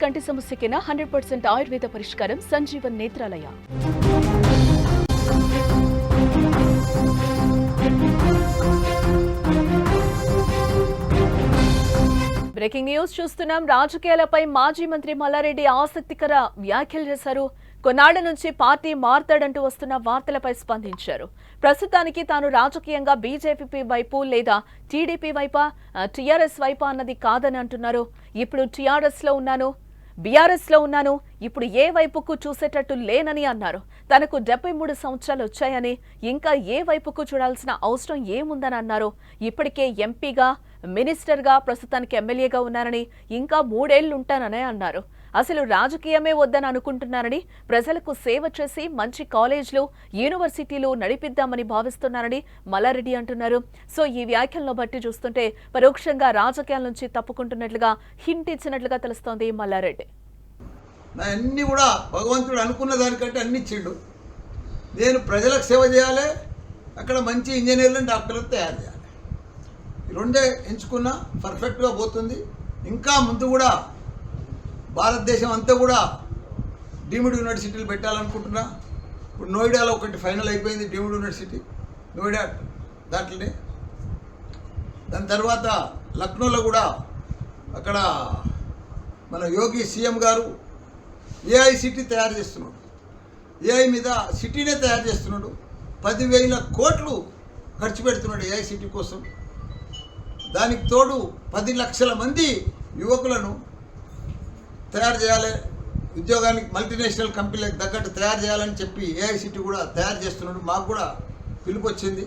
కంటి సమస్యకైనా 100% ఆయుర్వేద పరిష్కారం Sanjeevan Netralaya. Breaking news చూస్తున్నాం. రాజకీయాలపై మాజీ మంత్రి మల్లారెడ్డి ఆసక్తికర వ్యాఖ్యలు చేశారు. కొన్నాళ్ల నుంచి పార్టీ మారతాడంటూ వస్తున్న వార్తలపై స్పందించారు. ప్రస్తుతానికి తాను రాజకీయంగా బీజేపీ వైపు లేదా టీడీపీ వైపా టీఆర్ఎస్ వైపా అన్నది కాదని అంటున్నారు. ఇప్పుడు టీఆర్ఎస్ లో ఉన్నాను, బీఆర్ఎస్ లో ఉన్నాను, ఇప్పుడు ఏ వైపుకు చూసేటట్టు లేనని అన్నారు. తనకు 73 సంవత్సరాలు వచ్చాయని ఇంకా ఏ వైపుకు చూడాల్సిన అవసరం ఏముందని అన్నారు. ఇప్పటికే ఎంపీగా, మినిస్టర్గా, ప్రస్తుతానికి ఎమ్మెల్యేగా ఉన్నారని ఇంకా 3 ఏళ్లు ఉంటానని అన్నారు. అసలు రాజకీయమే వద్దని అనుకుంటున్నారని, ప్రజలకు సేవ చేసి మంచి కాలేజీలు, యూనివర్సిటీలు నడిపిద్దామని భావిస్తున్నారని మల్లారెడ్డి అంటున్నారు. సో ఈ వ్యాఖ్యలను బట్టి చూస్తుంటే పరోక్షంగా రాజకీయాల నుంచి తప్పుకుంటున్నట్లుగా హింట్ ఇచ్చినట్లుగా తెలుస్తోంది మల్లారెడ్డి. అన్నీ కూడా భగవంతుడు అనుకున్న దానికంటే అన్ని ఇచ్చిండు. నేను ప్రజలకు సేవ చేయాలి, అక్కడ మంచి ఇంజనీర్లను, డాక్టర్లను తయారు చేయాలి. ఈ రెండే ఎంచుకున్నా పర్ఫెక్ట్గా పోతుంది. ఇంకా ముందు కూడా భారతదేశం అంతా కూడా డీమ్డ్ యూనివర్సిటీలు పెట్టాలనుకుంటున్నా. ఇప్పుడు నోయిడాలో ఒకటి ఫైనల్ అయిపోయింది, డీమ్డ్ యూనివర్సిటీ నోయిడా దాంట్లోనే. దాని తర్వాత లక్నోలో కూడా అక్కడ మన యోగి సీఎం గారు ఏఐ సిటీ తయారు చేస్తున్నాడు. ఏఐ మీద సిటీనే తయారు చేస్తున్నాడు. 10,000 కోట్లు ఖర్చు పెడుతున్నాడు ఏఐ సిటీ కోసం. దానికి తోడు 10 లక్షల మంది యువకులను తయారు చేయాలి, ఉద్యోగానికి మల్టీనేషనల్ కంపెనీలకు తగ్గట్టు తయారు చేయాలని చెప్పి ఏఐ సిటీ కూడా తయారు చేస్తున్నాడు. మాకు కూడా పిలుపు వచ్చింది.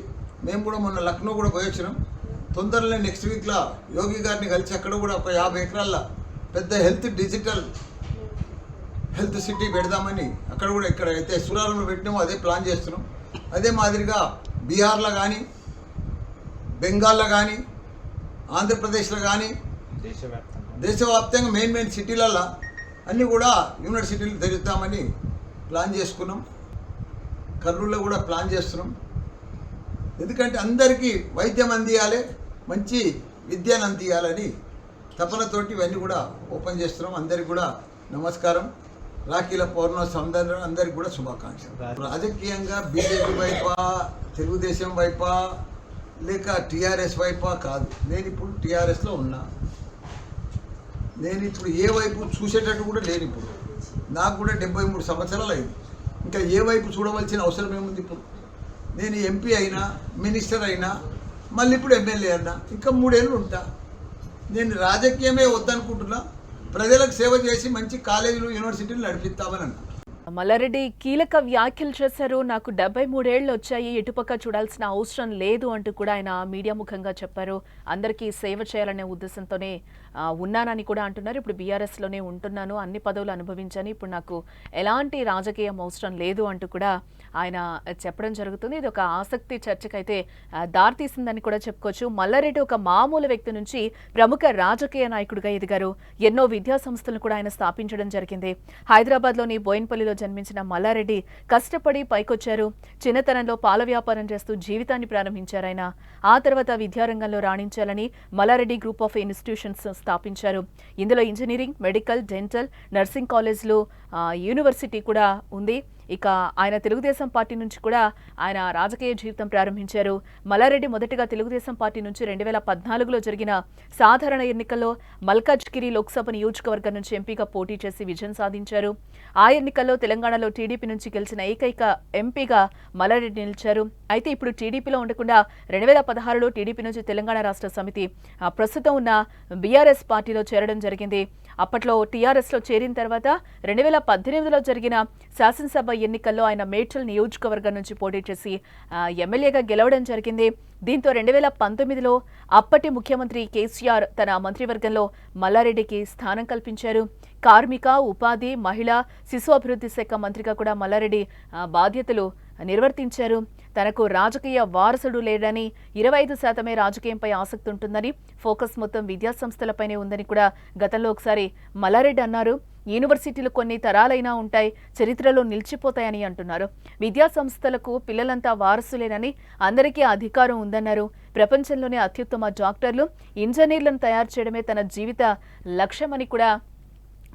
మేము కూడా మొన్న లక్నో కూడా పోయి వచ్చినాం. తొందరలో నెక్స్ట్ వీక్లో యోగి గారిని కలిసి అక్కడ కూడా ఒక 50 ఎకరాల పెద్ద డిజిటల్ హెల్త్ సిటీ పెడదామని అక్కడ కూడా ఇక్కడ అయితే సూరారంలో పెట్టినామో అదే ప్లాన్ చేస్తున్నాం. అదే మాదిరిగా బీహార్లో కానీ, బెంగాల్లో కానీ, ఆంధ్రప్రదేశ్లో కానీ, దేశవ్యాప్తంగా మెయిన్ సిటీలలో అన్నీ కూడా యూనివర్సిటీలు తెరుద్దామని ప్లాన్ చేసుకున్నాం. కర్నూలులో కూడా ప్లాన్ చేస్తున్నాం. ఎందుకంటే అందరికీ వైద్యం అందియాలి, మంచి విద్యను అందియాలని తపనతోటి ఇవన్నీ కూడా ఓపెన్ చేస్తున్నాం. అందరికి కూడా నమస్కారం. రాఖీల పౌర్ణమి అందరికి కూడా శుభాకాంక్షలు. రాజకీయంగా బీజేపీ వైపా, తెలుగుదేశం వైపా, లేక టీఆర్ఎస్ వైపా కాదు. నేను ఇప్పుడు టీఆర్ఎస్లో ఉన్నా. నేను ఇప్పుడు ఏ వైపు చూసేటట్టు కూడా లేను. ఇప్పుడు నాకు కూడా 73 సంవత్సరాలు అయింది. ఇంకా ఏ వైపు చూడవలసిన అవసరం ఏముంది? ఇప్పుడు నేను ఎంపీ అయినా, మినిస్టర్ అయినా, మళ్ళీ ఇప్పుడు ఎమ్మెల్యే అయినా, ఇంకా 3 ఏళ్ళు ఉంటా. నేను రాజకీయమే వద్దనుకుంటున్నా. ప్రజలకు సేవ చేసి మంచి కాలేజీలు, యూనివర్సిటీలు నడిపిస్తామని అనుకుంటున్నాను. మల్లారెడ్డి కీలక వ్యాఖ్యలు చేశారు. నాకు 73 ఏళ్లు వచ్చాయి, ఎటుపక్క చూడాల్సిన అవసరం లేదు అంటూ కూడా ఆయన మీడియా ముఖంగా చెప్పారు. అందరికీ సేవ చేయాలనే ఉద్దేశంతోనే ఉన్నానని కూడా అంటున్నారు. ఇప్పుడు బీఆర్ఎస్లోనే ఉంటున్నాను, అన్ని పదవులు అనుభవించాను, ఇప్పుడు నాకు ఎలాంటి రాజకీయం అవసరం లేదు అంటూ కూడా ఆయన చెప్పడం జరుగుతుంది. ఇది ఒక ఆసక్తి చర్చకైతే దారితీసిందని కూడా చెప్పుకోవచ్చు. మల్లారెడ్డి ఒక మామూలు వ్యక్తి నుంచి ప్రముఖ రాజకీయ నాయకుడిగా ఎదిగారు. ఎన్నో విద్యా సంస్థలను కూడా ఆయన స్థాపించడం జరిగింది. హైదరాబాద్లోని బోయిన్పల్లిలో జన్మించిన మల్లారెడ్డి కష్టపడి పైకొచ్చారు. చిన్నతనంలో పాల వ్యాపారం చేస్తూ జీవితాన్ని ప్రారంభించారు ఆయన. ఆ తర్వాత విద్యారంగంలో రాణించాలని మల్లారెడ్డి గ్రూప్ ఆఫ్ ఇన్స్టిట్యూషన్స్ స్థాపించారు. ఇందులో ఇంజనీరింగ్, మెడికల్, డెంటల్, నర్సింగ్ కాలేజీలు, యూనివర్సిటీ కూడా ఉంది. ఇక ఆయన తెలుగుదేశం పార్టీ నుంచి కూడా ఆయన రాజకీయ జీవితం ప్రారంభించారు. మల్లారెడ్డి మొదటిగా తెలుగుదేశం పార్టీ నుంచి 2014లో జరిగిన సాధారణ ఎన్నికల్లో మల్కాజ్గిరి లోక్సభ నియోజకవర్గం నుంచి ఎంపీగా పోటీ చేసి విజయం సాధించారు. ఆ ఎన్నికల్లో తెలంగాణలో టీడీపీ నుంచి గెలిచిన ఏకైక ఎంపీగా మల్లారెడ్డి నిలిచారు. అయితే ఇప్పుడు టీడీపీలో ఉండకుండా 2016లో టీడీపీ నుంచి తెలంగాణ రాష్ట్ర సమితి ప్రస్తుతం ఉన్న బీఆర్ఎస్ పార్టీలో చేరడం జరిగింది. అప్పట్లో టీఆర్ఎస్లో చేరిన తర్వాత 2018లో జరిగిన శాసనసభ ఎన్నికల్లో ఆయన మేడ్చల్ నియోజకవర్గం నుంచి పోటీ చేసి ఎమ్మెల్యేగా గెలవడం జరిగింది. దీంతో 2019లో అప్పటి ముఖ్యమంత్రి కేసీఆర్ తన మంత్రివర్గంలో మల్లారెడ్డికి స్థానం కల్పించారు. కార్మిక, ఉపాధి, మహిళా, శిశు అభివృద్ధి శాఖ మంత్రిగా కూడా మల్లారెడ్డి బాధ్యతలు నిర్వర్తించారు. తనకు రాజకీయ వారసుడు లేడని, 25% రాజకీయంపై ఆసక్తి ఉంటుందని, ఫోకస్ మొత్తం విద్యా సంస్థలపైనే ఉందని కూడా గతంలో ఒకసారి మల్లారెడ్డి అన్నారు. యూనివర్సిటీలు కొన్ని తరాలైనా ఉంటాయి, చరిత్రలో నిలిచిపోతాయని అంటున్నారు. విద్యా సంస్థలకు పిల్లలంతా వారసులేనని, అందరికీ అధికారం ఉందన్నారు. ప్రపంచంలోనే అత్యుత్తమ డాక్టర్లు, ఇంజనీర్లను తయారు చేయడమే తన జీవిత లక్ష్యమని కూడా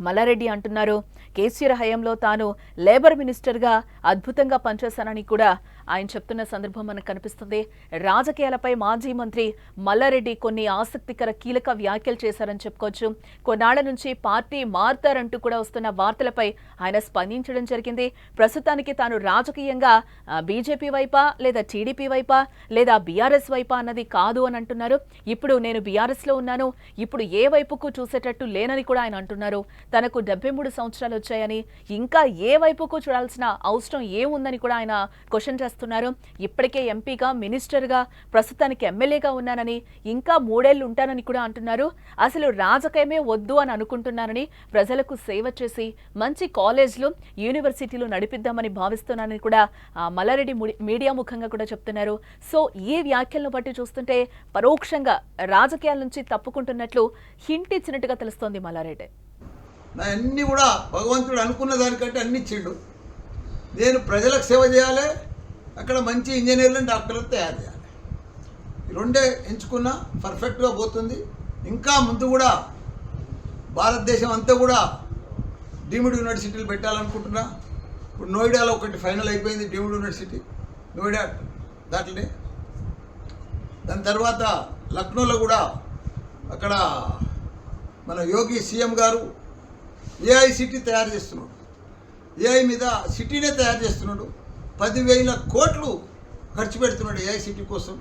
మల్లారెడ్డి అంటున్నారు కేసీఆర్ హయాంలో తాను లేబర్ మినిస్టర్గా అద్భుతంగా పనిచేశానని కూడా ఆయన చెప్తున్న సందర్భం మనకు కనిపిస్తుంది. రాజకీయాలపై మాజీ మంత్రి మల్లారెడ్డి కొన్ని ఆసక్తికర కీలక వ్యాఖ్యలు చేశారని చెప్పుకోవచ్చు. కొన్నాళ్ల నుంచి పార్టీ మారుతారంటూ కూడా వస్తున్న వార్తలపై ఆయన స్పందించడం జరిగింది. ప్రస్తుతానికి తాను రాజకీయంగా బీజేపీ వైపా లేదా టీడీపీ వైపా లేదా బీఆర్ఎస్ వైపా అన్నది కాదు అని అంటున్నారు. ఇప్పుడు నేను బీఆర్ఎస్లో ఉన్నాను, ఇప్పుడు ఏ వైపుకు చూసేటట్టు లేనని కూడా ఆయన అంటున్నారు. తనకు 73 సంవత్సరాలు వచ్చాయని ఇంకా ఏ వైపుకు చూడాల్సిన అవసరం ఏముందని కూడా ఆయన క్వశ్చన్ చేస్తున్నారు. ఇప్పటికే ఎంపీగా, మినిస్టర్గా, ప్రస్తుతానికి ఎమ్మెల్యేగా ఉన్నానని, ఇంకా 3 ఏళ్లు ఉంటానని కూడా అంటున్నారు. అసలు రాజకీయమే వద్దు అని అనుకుంటున్నానని, ప్రజలకు సేవ చేసి మంచి కాలేజ్లు, యూనివర్సిటీలు నడిపిద్దామని భావిస్తున్నానని కూడా మల్లారెడ్డి మీడియా ముఖంగా కూడా చెప్తున్నారు. సో ఈ వ్యాఖ్యలను బట్టి చూస్తుంటే పరోక్షంగా రాజకీయాల నుంచి తప్పుకుంటున్నట్లు హింట్ ఇచ్చినట్టుగా తెలుస్తోంది మల్లారెడ్డి. నా అన్నీ కూడా భగవంతుడు అనుకున్న దానికంటే అన్ని ఇచ్చిండు. నేను ప్రజలకు సేవ చేయాలి, అక్కడ మంచి ఇంజనీర్లను, డాక్టర్లను తయారు చేయాలి. ఈ రెండే ఎంచుకున్నా పర్ఫెక్ట్గా పోతుంది. ఇంకా ముందు కూడా భారతదేశం అంతా కూడా డీమ్డ్ యూనివర్సిటీలు పెట్టాలనుకుంటున్నా. ఇప్పుడు నోయిడాలో ఒకటి ఫైనల్ అయిపోయింది, డీమ్డ్ యూనివర్సిటీ నోయిడా దాంట్లోనే. దాని తర్వాత లక్నోలో కూడా అక్కడ మన యోగి సీఎం గారు ఏఐ సిటీ తయారు చేస్తున్నాడు. ఏఐ మీద సిటీనే తయారు చేస్తున్నాడు. 10,000 కోట్లు ఖర్చు పెడుతున్నాడు ఏఐ సిటీ కోసం.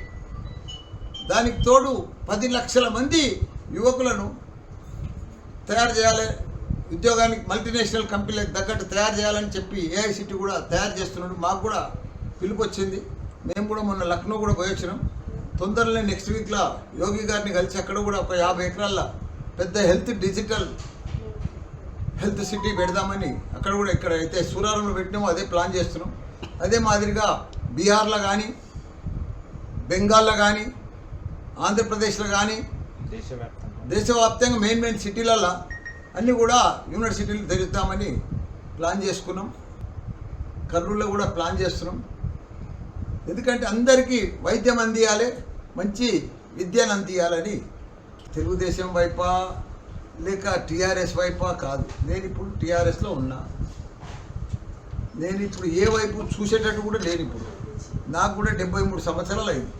దానికి తోడు 10 లక్షల మంది యువకులను తయారు చేయాలి, ఉద్యోగానికి మల్టీనేషనల్ కంపెనీలకు తగ్గట్టు తయారు చేయాలని చెప్పి ఏఐ సిటీ కూడా తయారు చేస్తున్నాడు. మాకు కూడా పిలుపు వచ్చింది. మేము కూడా మొన్న లక్నో కూడా పోయి వచ్చినాం. తొందరలో నెక్స్ట్ వీక్లో యోగి గారిని కలిసి అక్కడ కూడా ఒక 50 ఎకరాల పెద్ద డిజిటల్ హెల్త్ సిటీ పెడదామని అక్కడ కూడా ఇక్కడ అయితే సూరారంలో పెట్టినామో అదే ప్లాన్ చేస్తున్నాం. అదే మాదిరిగా బీహార్లో కానీ, బెంగాల్లో కానీ, ఆంధ్రప్రదేశ్లో కానీ, దేశవ్యాప్తంగా మెయిన్ సిటీలలో అన్నీ కూడా యూనివర్సిటీలు తెరుద్దామని ప్లాన్ చేసుకున్నాం. కర్నూలులో కూడా ప్లాన్ చేస్తున్నాం. ఎందుకంటే అందరికీ వైద్యం అందియాలి, మంచి విద్యను అందియాలని. తెలుగుదేశం వైపా లేక టీఆర్ఎస్ వైపా కాదు. నేను ఇప్పుడు టీఆర్ఎస్లో ఉన్నా. నేను ఇప్పుడు ఏ వైపు చూసేటట్టు కూడా లేను. ఇప్పుడు నాకు కూడా 73 సంవత్సరాలు అయింది.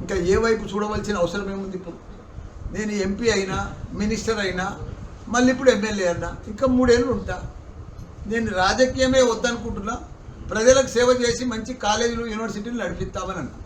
ఇంకా ఏ వైపు చూడవలసిన అవసరం ఏముంది? ఇప్పుడు నేను ఎంపీ అయినా, మినిస్టర్ అయినా, మళ్ళీ ఇప్పుడు ఎమ్మెల్యే అయినా, ఇంకా 3 ఏళ్ళు ఉంటా. నేను రాజకీయమే వద్దనుకుంటున్నా. ప్రజలకు సేవ చేసి మంచి కాలేజీలు, యూనివర్సిటీలు నడిపిస్తామని అనుకుంటున్నాను.